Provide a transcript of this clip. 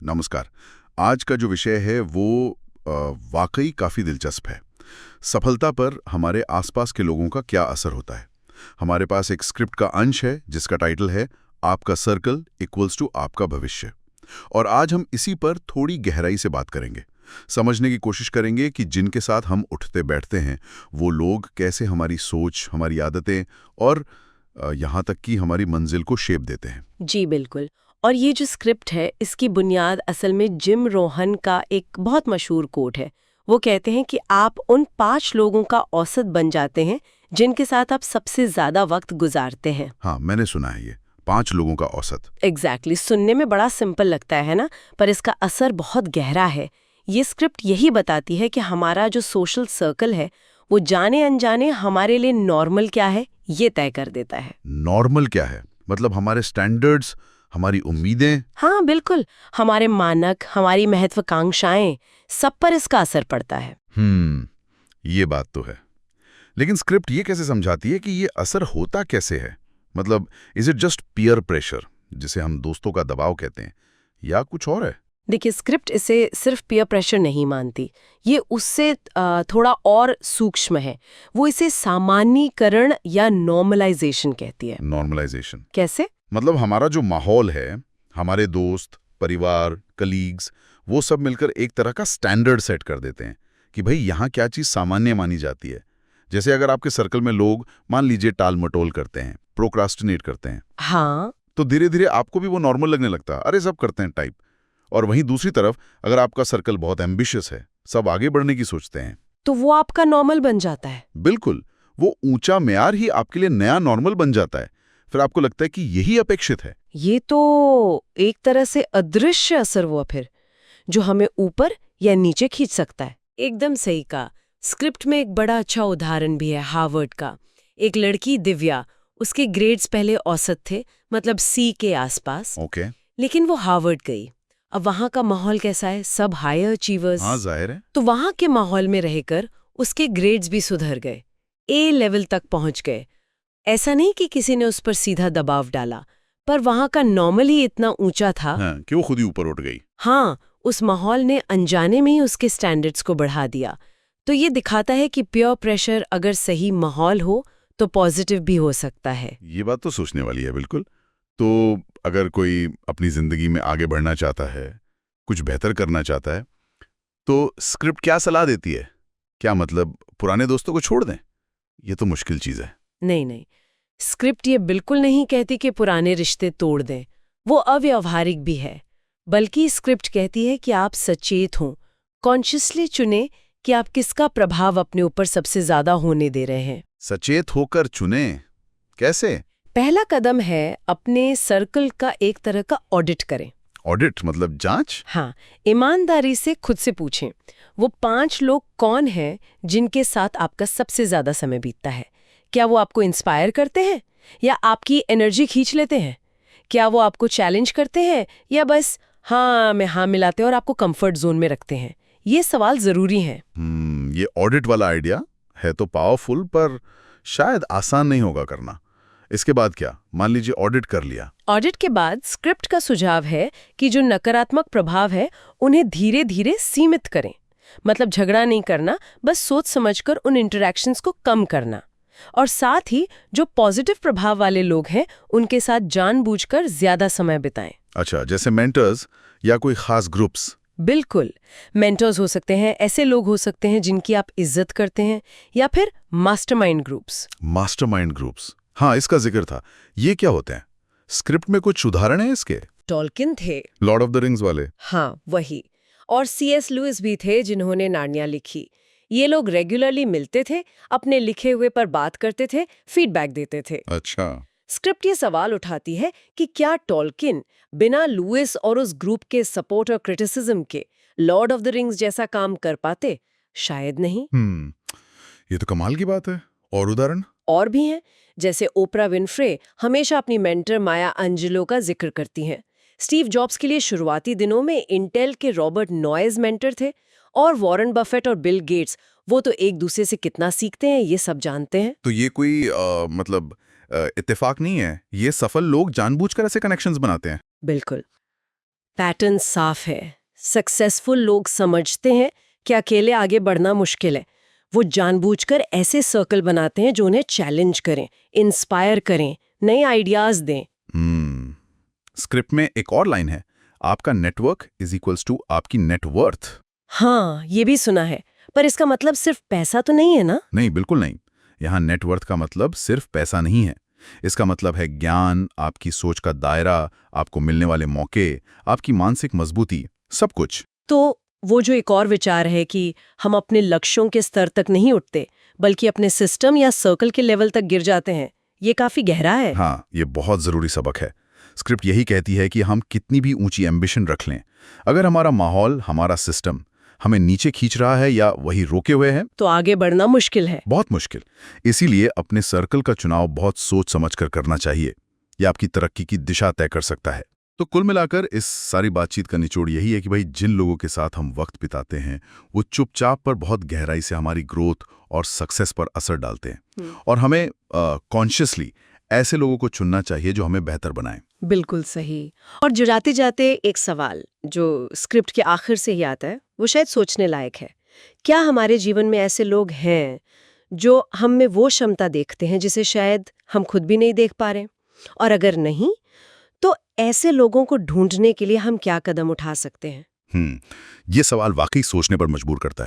नमस्कार। आज का जो विषय है वो अ, वाकई काफ़ी दिलचस्प है। सफलता पर हमारे आसपास के लोगों का क्या असर होता है। हमारे पास एक स्क्रिप्ट का अंश है जिसका टाइटल है आपका सर्कल इक्वल्स टू आपका भविष्य। और आज हम इसी पर थोड़ी गहराई से बात करेंगे। समझने की कोशिश करेंगे कि जिनके साथ हम उठते बैठते हैं वो लोग कैसे हमारी सोच, हमारी आदतें और यहाँ तक कि हमारी मंजिल को शेप देते हैं। जी बिल्कुल। और ये जो स्क्रिप्ट है इसकी बुनियाद असल में जिम रोहन का एक बहुत मशहूर कोट है। वो कहते हैं कि आप उन 5 लोगों का औसत बन जाते हैं जिनके साथ आप सबसे ज्यादा वक्त गुजारते हैं। हाँ, मैंने सुना है ये 5 लोगों का औसत। एग्जैक्टली सुनने में बड़ा सिंपल लगता है ना, पर इसका असर बहुत गहरा है। ये स्क्रिप्ट यही बताती है कि हमारा जो सोशल सर्कल है वो जाने अनजाने हमारे लिए नॉर्मल क्या है ये तय कर देता है। नॉर्मल क्या है? मतलब हमारे स्टैंडर्ड्स, हमारी उम्मीदें। हाँ बिल्कुल, हमारे मानक, हमारी महत्वाकांक्षाएं, सब पर इसका असर पड़ता है। ये बात तो है। लेकिन स्क्रिप्ट ये कैसे समझाती है कि ये असर होता कैसे है? मतलब is it just peer pressure, जिसे हम दोस्तों का दबाव कहते हैं, या कुछ और है? देखिए, स्क्रिप्ट इसे सिर्फ पीयर प्रेशर नहीं मानती, ये उससे थोड़ा और सूक्ष्म है। वो इसे सामान्यीकरण या नॉर्मलाइजेशन कहती है। नॉर्मलाइजेशन कैसे? मतलब हमारा जो माहौल है, हमारे दोस्त, परिवार, कलीग्स, वो सब मिलकर एक तरह का स्टैंडर्ड सेट कर देते हैं कि भाई यहाँ क्या चीज़ सामान्य मानी जाती है। जैसे अगर आपके सर्कल में लोग मान लीजिए टाल मटोल करते हैं, प्रोक्रास्टिनेट करते हैं, हाँ, तो धीरे धीरे आपको भी वो नॉर्मल लगने लगता है, अरे सब करते हैं टाइप। और वहीं दूसरी तरफ अगर आपका सर्कल बहुत एम्बिशियस है, सब आगे बढ़ने की सोचते हैं, तो वो आपका नॉर्मल बन जाता है। बिल्कुल, वो ऊंचा म्यार ही आपके लिए नया नॉर्मल बन जाता है। फिर आपको लगता है कि यही अपेक्षित है। ये तो एक तरह से अदृश्य असर हुआ फिर, जो हमें ऊपर या नीचे खींच सकता है। एकदम सही कहा। स्क्रिप्ट में एक बड़ा अच्छा उदाहरण भी है हार्वर्ड का। एक लड़की दिव्या, उसके ग्रेड्स पहले औसत थे, मतलब सी के आसपास, ओके। लेकिन वो हार्वर्ड गई। अब वहाँ का माहौल कैसा है, सब हाई हाँ, अचीवर्स। जाहिर है। तो वहाँ के माहौल में रहकर उसके ग्रेड्स भी सुधर गए, ए लेवल तक पहुँच गए। ऐसा नहीं कि किसी ने उस पर सीधा दबाव डाला, पर वहाँ का नॉर्मल ही इतना ऊंचा था। हाँ, कि वो खुद ही ऊपर उठ गई। हाँ, उस माहौल ने अनजाने में ही उसके स्टैंडर्ड्स को बढ़ा दिया। तो ये दिखाता है कि प्योर प्रेशर अगर सही माहौल हो तो पॉजिटिव भी हो सकता है। ये बात तो सोचने वाली है, बिल्कुल। तो अगर कोई अपनी जिंदगी में आगे बढ़ना चाहता है, कुछ बेहतर करना चाहता है, तो स्क्रिप्ट क्या सलाह देती है? क्या मतलब पुराने दोस्तों को छोड़ दें? ये तो मुश्किल चीज है। नहीं नहीं, स्क्रिप्ट ये बिल्कुल नहीं कहती कि पुराने रिश्ते तोड़ दें, वो अव्यावहारिक भी है। बल्कि स्क्रिप्ट कहती है कि आप सचेत हों, कॉन्शियसली चुनें कि आप किसका प्रभाव अपने ऊपर सबसे ज्यादा होने दे रहे हैं। सचेत होकर चुने। कैसे? पहला कदम है अपने सर्कल का एक तरह का ऑडिट करें। ऑडिट मतलब जांच? हाँ, ईमानदारी से खुद से पूछें, वो 5 लोग कौन हैं जिनके साथ आपका सबसे ज्यादा समय बीतता है। क्या वो आपको इंस्पायर करते हैं या आपकी एनर्जी खींच लेते हैं? क्या वो आपको चैलेंज करते हैं या बस हाँ में हाँ मिलाते हैं और आपको कंफर्ट जोन में रखते हैं? ये सवाल जरूरी हैं। ये ऑडिट वाला आइडिया है तो पावरफुल, पर शायद आसान नहीं होगा करना। इसके बाद क्या? मान लीजिए ऑडिट कर लिया। ऑडिट के बाद स्क्रिप्ट का सुझाव है कि जो नकारात्मक प्रभाव है उन्हें धीरे धीरे सीमित करें। मतलब झगड़ा नहीं करना, बस सोच समझकर उन इंटरैक्शंस को कम करना। और साथ ही जो पॉजिटिव प्रभाव वाले लोग हैं उनके साथ जानबूझकर ज्यादा समय बिताएं। अच्छा, जैसे मेंटर्स या कोई खास ग्रुप्स? बिल्कुल, मेंटर्स हो सकते हैं, ऐसे लोग हो सकते हैं जिनकी आप इज्जत करते हैं, या फिर मास्टरमाइंड ग्रुप्स। मास्टरमाइंड ग्रुप्स, हाँ, इसका जिक्र था। ये क्या होते हैं? स्क्रिप्ट में कुछ उदाहरण है इसके? टॉलकिन थे। लॉर्ड ऑफ द रिंग्स वाले? हाँ वही। और सीएस लुइस भी थे जिन्होंने नार्निया लिखी। ये लोग रेगुलरली मिलते थे, अपने लिखे हुए पर बात करते थे, फीडबैक देते थे। अच्छा। स्क्रिप्ट ये सवाल उठाती है कि क्या टॉलकिन बिना लुइस और उस ग्रुप के सपोर्ट और क्रिटिसिज्म के लॉर्ड ऑफ द रिंग्स जैसा काम कर पाते? शायद नहीं। ये तो कमाल की बात है। और उदाहरण? और भी हैं, जैसे ओपरा विनफ्रे हमेशा अपनी मेंटर माया अंजेलो का जिक्र करती हैं। स्टीव जॉब्स के लिए शुरुआती दिनों में इंटेल के रॉबर्ट नॉयज मेंटर थे। और वॉरेन बफेट और बिल गेट्स, वो तो एक दूसरे से कितना सीखते हैं ये सब जानते हैं। तो ये कोई मतलब इत्तेफाक नहीं है, ये सफल लोग जानबूझकर ऐसे कनेक्शंस बनाते हैं। बिल्कुल। पैटर्न साफ है। सक्सेसफुल लोग समझते हैं कि अकेले आगे बढ़ना मुश्किल है। वो जानबूझकर ऐसे सर्कल बनाते हैं जो उन्हें चैलेंज करें, इंस्पायर करें, नए आइडियाज दें। स्क्रिप्ट में एक और लाइन है, आपका नेटवर्क इज इक्वल्स टू आपकी नेटवर्थ। हाँ, ये भी सुना है, पर इसका मतलब सिर्फ पैसा तो नहीं है ना? नहीं, बिल्कुल नहीं। यहाँ नेटवर्थ का मतलब सिर्फ पैसा नहीं है। इसका मतलब है ज्ञान, आपकी सोच का दायरा, आपको मिलने वाले मौके, आपकी मानसिक मजबूती, सब कुछ। तो वो जो एक और विचार है कि हम अपने लक्ष्यों के स्तर तक नहीं उठते, बल्कि अपने सिस्टम या सर्कल के लेवल तक गिर जाते हैं, ये काफी गहरा है। हाँ, ये बहुत जरूरी सबक है। स्क्रिप्ट यही कहती है कि हम कितनी भी ऊंची एम्बिशन रख लें, अगर हमारा माहौल, हमारा सिस्टम हमें नीचे खींच रहा है या वही रोके हुए है, तो आगे बढ़ना मुश्किल है। बहुत मुश्किल। इसीलिए अपने सर्कल का चुनाव बहुत सोच समझकर करना चाहिए। यह आपकी तरक्की की दिशा तय कर सकता है। तो कुल मिलाकर इस सारी बातचीत का निचोड़ यही है कि भाई, जिन लोगों के साथ हम वक्त बिताते हैं वो चुपचाप पर बहुत गहराई से हमारी ग्रोथ और सक्सेस पर असर डालते हैं। और हमें कॉन्शियसली ऐसे लोगों को चुनना चाहिए जो हमें बेहतर बनाएं। बिल्कुल सही। और जो जाते जाते एक सवाल जो स्क्रिप्ट के आखिर से ही आता है, वो शायद सोचने लायक है। क्या हमारे जीवन में ऐसे लोग हैं जो हम में वो क्षमता देखते हैं जिसे शायद हम खुद भी नहीं देख पा रहे? और अगर नहीं, तो ऐसे लोगों को ढूंढने के लिए हम क्या कदम उठा सकते हैं? ये सवाल वाकई सोचने पर मजबूर करता है।